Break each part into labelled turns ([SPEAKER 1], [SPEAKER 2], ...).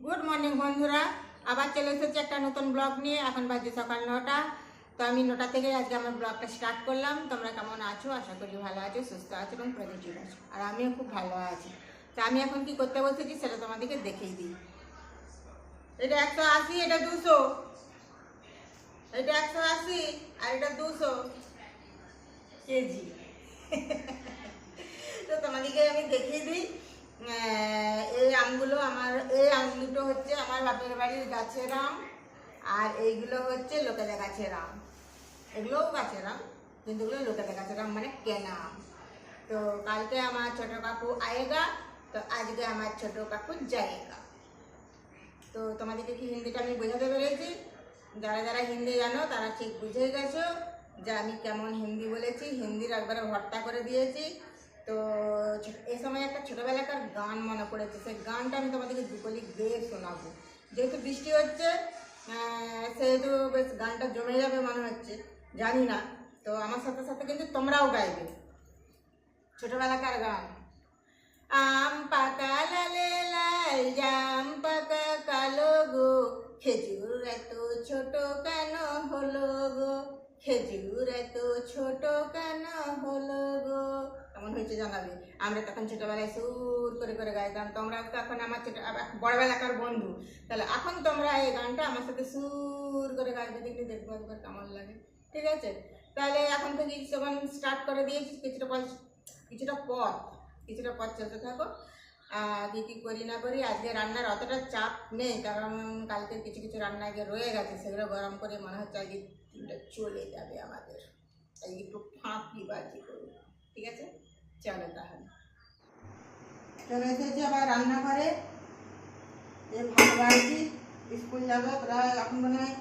[SPEAKER 1] Good morning বন্ধুরা, আবার চলে এসেছি একটা নতুন ব্লগ নিয়ে। এখন বাজে সকাল 9টা। তো আমি 9টা থেকে আজকে আমার ব্লগটা স্টার্ট করলাম। তোমরা কেমন আছো? আশা করি ভালো আছো, সুস্থ আছো এবং পজিটিভ আছো। আর আমিও খুব ভালো আছি। তো আমি এখন কি করতে বসেছি সেটা তোমাদেরকে দেখিয়ে দিই। এটা 180, এটা 200, এটা 180 আর এটা 200 কেজি। তো তোমাদেরকে আমি দেখিয়ে দিই। এই আমগুলো এই আম দুটো হচ্ছে আমার বাপের বাড়ির গাছের আম, আর এইগুলো হচ্ছে লোকেদের গাছের আম। এগুলোও গাছের আম, কিন্তু এগুলো লোকেদের গাছের আম, মানে কেনা আম। তো কালকে আমার ছোট কাকু আয়েগা, তো আজকে আমার ছোট কাকু যায়গা। তো তোমাদেরকে কি হিন্দিটা আমি বোঝাতে পেরেছি? যারা যারা হিন্দি জানো তারা ঠিক বুঝে গেছো যে আমি কেমন হিন্দি বলেছি। হিন্দির একবারে ভর্তা করে দিয়েছি। তো এই সময় একটা ছোটোবেলাকার গান মনে পড়েছে, সেই গানটা আমি তোমাদেরকে দুকলি গেয়ে শোনাবো। যেহেতু বৃষ্টি হচ্ছে, সেহেতু বেশ গানটা জমে যাবে মনে হচ্ছে, জানি না। তো আমার সাথে সাথে কিন্তু তোমরাও গাইবে ছোটোবেলাকার গান। আম পাকা লালে লাল, জাম পাকা কালো গো, খেজুর এত ছোট কেন হলো গো, খেজুর এত ছোট কেন হলো গো। কেমন হয়েছে জানাবে। আমরা তখন ছোটবেলায় সুর করে করে গাইতাম। তোমরাও তো এখন আমার বড়বেলাকার বন্ধু, তাহলে এখন তোমরা এই গানটা আমার সাথে সুর করে গাইবে, দেখলে দেখবো একবার কেমন লাগে। ঠিক আছে, তাহলে এখন থেকে যখন স্টার্ট করে দিয়েছি, কিছুটা পথ চলতে থাকো। কী কী করি না করি, আজকে রান্নার অতটা চাপ নেই, কারণ কালকে কিছু কিছু রান্না আগে রয়ে গেছে, সেগুলো গরম করে মনে হচ্ছে আজকে দিনটা চলে যাবে আমাদের। আজকে একটু ফাঁকি বাজি করবো। ঠিক আছে, চলো তাহলে। চলে এসেছি আবার রান্নাঘরে। যে ভাত বাড়ছি, স্কুল যাবো প্রায় এখন মনে হয়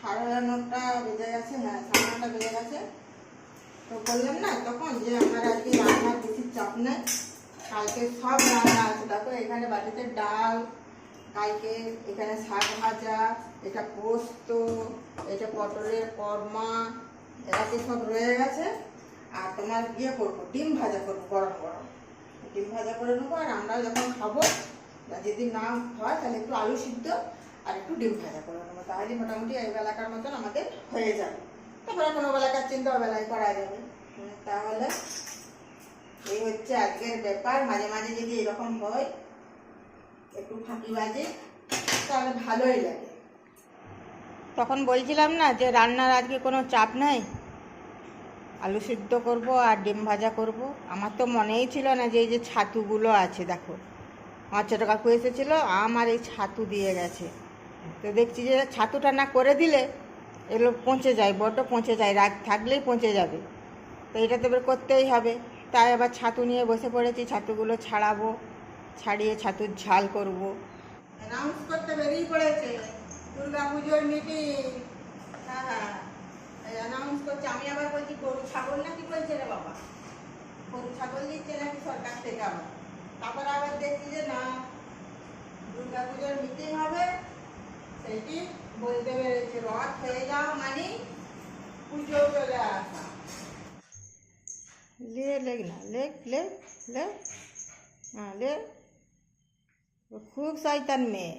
[SPEAKER 1] 9:30 বেজে গেছে। হ্যাঁ, 9:30 বেজে গেছে। তো বললাম না তখন যে আমার আজকে রান্নার বেশি চাপ নেই, কালকে সব রান্না আছে। দেখো এখানে বাটিতে ডাল, কালকে এখানে শাক ভাজা, এটা পোস্ত, এটা পটলের কর্মা, এরাতে সব রয়ে গেছে। আর তোমার করবো, ডিম ভাজা করবো, গরম গরম ডিম ভাজা করে নেবো। আর আমরাও যখন খাবো, যদি না হয় তাহলে একটু আলু সিদ্ধ আর একটু ডিম ভাজা করে নেবো, তাহলে মোটামুটি এই বেলাকার মতন আমাদের হয়ে যাবে। তারপরে কোনো বেলাকার চিন্তা বেলায় করা যাবে। তাহলে এই হচ্ছে আজকের ব্যাপার। মাঝে মাঝে যদি এরকম হয়, একটু ফাঁকিবাজি, তাহলে ভালোই লাগে। তখন বলছিলাম না যে রান্নার আজকে কোনো চাপ নাই, আলু সিদ্ধ করব আর ডিম ভাজা করব। আমার তো মনেই ছিল না যে এই যে ছাতুগুলো আছে, দেখো আমার ছোটো কাকু এসেছিলো, আমার এই ছাতু দিয়ে গেছে। তো দেখছি যে ছাতুটা না করে দিলে এগুলো পচে যায়, বড্ড পচে যায়, রাত থাকলেই পচে যাবে। তো এটা তো এবার করতেই হবে। তাই আবার ছাতু নিয়ে বসে পড়েছি, ছাতুগুলো ছাড়াবো, ছাড়িয়ে ছাতুর ঝাল করব। অ্যানাউন্স করতে বেরিয়ে পড়েছে দুর্গা পুজোর মিটিং। হ্যাঁ, অ্যানাউন্স করছে। আমি আবার বলছি গরু ছাগল নাকি বলছে রে বাবা, গরু ছাগল দিচ্ছে নাকি সরকার থেকে। আবার তারপরে আবার দেখছি যে না, দুর্গা পুজোর মিটিং হবে, সেইটি বলতে পেরেছে। রথ হয়ে যাও মানে পুজো চলে আসা। ले लेग ना, लेग ले ले, हाँ ले। খুব শয়তান মেয়ে,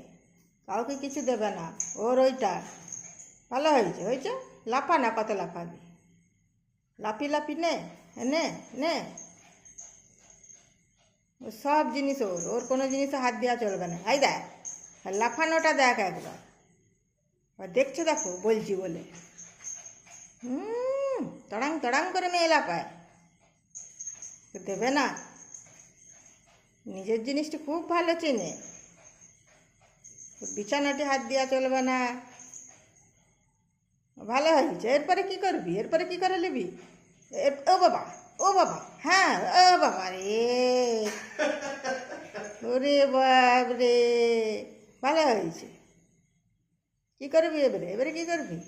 [SPEAKER 1] কাউকে কিছু দেবে না ওর। ওইটা ভালো হয়েছে, হয়েছে। লাফা না, কত লাফাবি, লাফি লাফি নে নে নে। ও সব জিনিস ওর কোনো জিনিসে হাত দেওয়া চলবে না। এই দেখ লাফানোটা দেখ একবার, দেখছো দেখো বলছি বলে। তড়াং তড়াং করে মেয়ে লাফায়, দেবে না। নিজের জিনিসটা খুব ভালো চেনে, বিছানাটি হাত দেওয়া চলবে না। ভালো হয়েছে। এরপরে কি করবি? এরপরে কি করে নিবি? ও বাবা, ও বাবা, হ্যাঁ ও বাবা রে, ওরে বাপ রে, ভালো হয়েছে। কি করবি এবারে? এবারে কি করবি?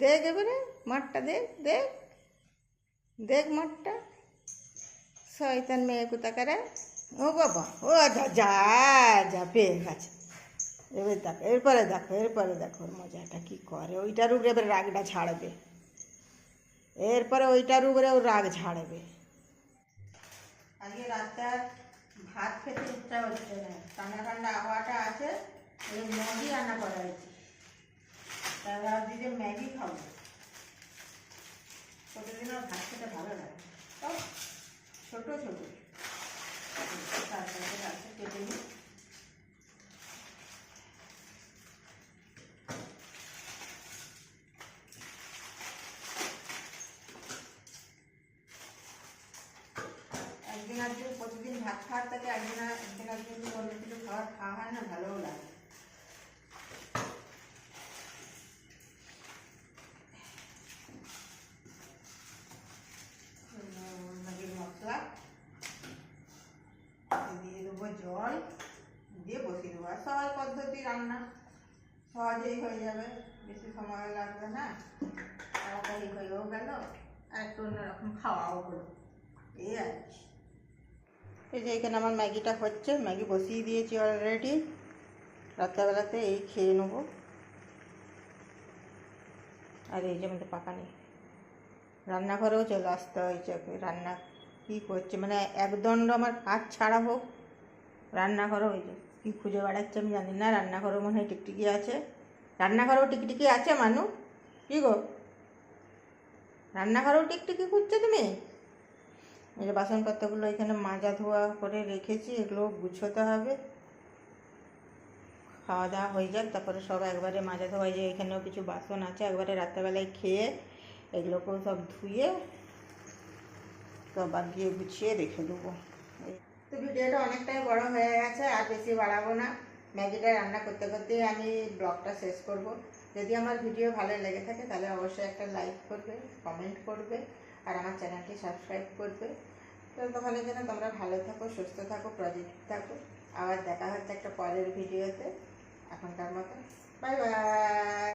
[SPEAKER 1] দেখ এবারে মাঠটা, দেখ দেখ দেখ মাঠটা। শয়তান মেয়ে কোথাকারে। ও বাবা, ও যা যা যা, পেয়ে গেছে। এবার দেখো, এরপরে দেখো ওর মজাটা কী করে। ওইটার উপরে এবার রাগটা ছাড়বে, এরপরে ওইটার উপরে ওর রাগ ছাড়বে। আজকে রাতটা ভাত খেতে ইচ্ছা হচ্ছে না, ঠান্ডা ঠান্ডা আবহাওয়াটা আছে, এই ম্যাগি রান্না করা হয়েছে। তাই ভাবছি যে ম্যাগি খাবো, প্রতিদিন আর ভাত খেতে ভালো লাগে। তাও ছোটো ছোটো তারপরে আছে কেটে নিই। একদিন একদিন প্রতিদিন ভাত খাওয়ার থেকে একদিন একদিন অন্য কিছু খাওয়া হয় না, ভালোও লাগে। ম্যাগির মশলা দিয়ে দেবো, জল দিয়ে বসিয়ে দেবো। আর সহজ পদ্ধতি রান্না, সহজেই হয়ে যাবে, বেশি সময় লাগবে না, তাড়াতাড়ি হয়েও গেল, আর একটু অন্যরকম খাওয়াও হলো, এই আর কি। এই যে এখানে আমার ম্যাগিটা হচ্ছে, ম্যাগি বসিয়ে দিয়েছি অলরেডি। রাত্রেবেলাতে এই খেয়ে নেবো। আর এই যে আমাদের পাকা নেই, রান্নাঘরেও চলে আসতে হয়েছে। রান্না কী করছে, মানে একদণ্ড আমার কাজ ছাড়া হোক, রান্নাঘরেও ওই যে কী খুঁজে বেড়াচ্ছে আমি জানি না। রান্নাঘরেও মনে হয় টিকটিকি আছে, রান্নাঘরেও টিকটিকি আছে। মানু কী গো, রান্নাঘরেও টিকটিকি খুঁজছে তুমি? এই যে বাসনপত্রগুলো এখানে মাজা ধোয়া করে রেখেছি, এগুলো গুছোতে হবে। খাওয়া দাওয়া হয়ে যাক, তারপরে সব একবারে মাজা ধোয়া। যে এখানেও কিছু বাসন আছে, একবারে রাত্রেবেলায় খেয়ে এগুলোকেও সব ধুয়ে সব বাগিয়ে গুছিয়ে রেখে দেবো। তো ভিডিওটা অনেকটাই বড় হয়ে গেছে, আর বেশি বাড়াবো না। ম্যাগিটা রান্না করতে করতে আমি ব্লগটা শেষ করব। যদি আমার ভিডিও ভালো লেগে থাকে তাহলে অবশ্যই একটা লাইক করবে, কমেন্ট করবে, আর আমার চ্যানেলটি সাবস্ক্রাইব করবে। তো তখনের জন্য তোমরা ভালো থাকো, সুস্থ থাকো, পজিটিভ থাকো। আবার দেখা হচ্ছে একটা পরের ভিডিওতে। এখনকার মতো বাই বাই।